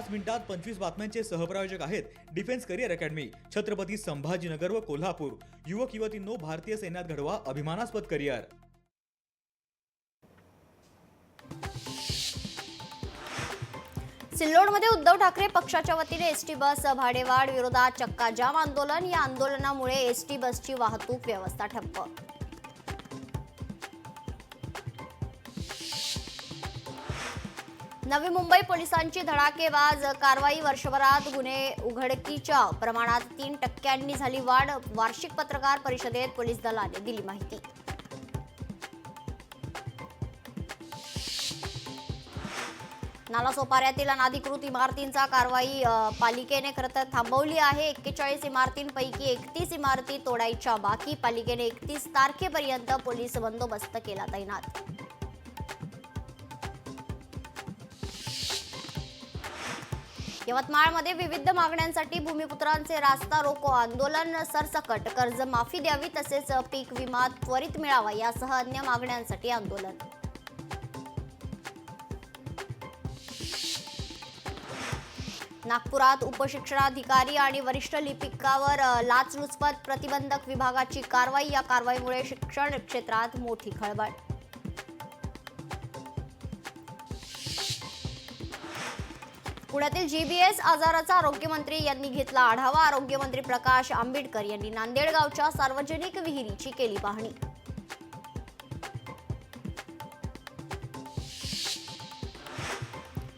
5 मिनिटात 25 बातम्यांचे सहप्रायोजक आहेत defence career academy, Chhatrapati Sambhajinagar व कोल्हापूर। युवक युवतींनो, भारतीय सैन्यात घडवा अभिमानास्पद करिअर। सिल्लोडमध्ये उद्धव ठाकरे पक्षाच्या वतीने एसटी बस भाडेवाढ विरोधात चक्का जाम आंदोलन। या आंदोलनामुळे एसटी बसची वाहतूक व्यवस्था ठप्प। नवी मुंबई पोलिसांची धडाकेबाज कारवाई। वर्षभरात गुन्हे उघडकीच्या प्रमाणात 3% झाली वाढ। वार्षिक पत्रकार परिषदेत पोलीस दलाने दिली माहिती। नालासोपाऱ्यातील अनधिकृत इमारतींचा कारवाई पालिकेने खरंतर थांबवली आहे। 41 इमारतींपैकी 31 इमारती तोडायच्या बाकी। पालिकेने 31 तारखेपर्यंत पोलीस बंदोबस्त केला तैनात। यवतमाळमध्ये विविध मागण्यांसाठी भूमिपुत्रांचे रास्ता रोको आंदोलन। सरसकट कर्जमाफी द्यावी तसेच पीक विमा त्वरित मिळावा यासह अन्य मागण्यांसाठी आंदोलन। नागपुरात उपशिक्षणाधिकारी आणि वरिष्ठ लिपिकावर लाचलुचपत प्रतिबंधक विभागाची कारवाई। या कारवाईमुळे शिक्षण क्षेत्रात मोठी खळबळ। पुण्यातील जीबीएस आजाराचा आरोग्यमंत्री यांनी घेतला आढावा। आरोग्यमंत्री प्रकाश आंबेडकर यांनी नांदेड गावच्या सार्वजनिक विहिरीची केली पाहणी।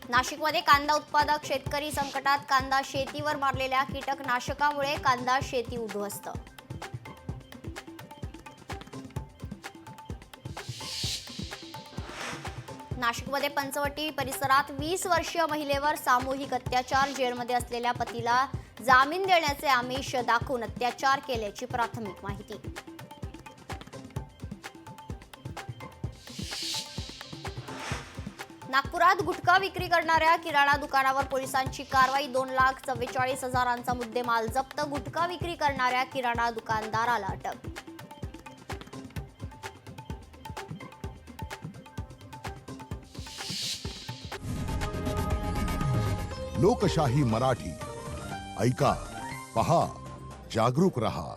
नाशिकमध्ये कांदा उत्पादक शेतकरी संकटात। कांदा शेतीवर मारलेल्या कीटकनाशकामुळे कांदा शेती उद्ध्वस्त। नाशिकमध्ये पंचवटी परिसरात 20 वर्षीय महिलेवर सामूहिक अत्याचार। जेलमध्ये असलेल्या पतीला जामीन देण्याचे आमिष दाखवून अत्याचार केल्याची प्राथमिक माहिती। नागपुरात गुटखा विक्री करणाऱ्या किराणा दुकानावर पोलिसांची कारवाई। 2,44,000चा मुद्देमाल जप्त। गुटखा विक्री करणाऱ्या किराणा दुकानदाराला अटक। लोकशाही मराठी ऐका, पहा, जागरूक रहा।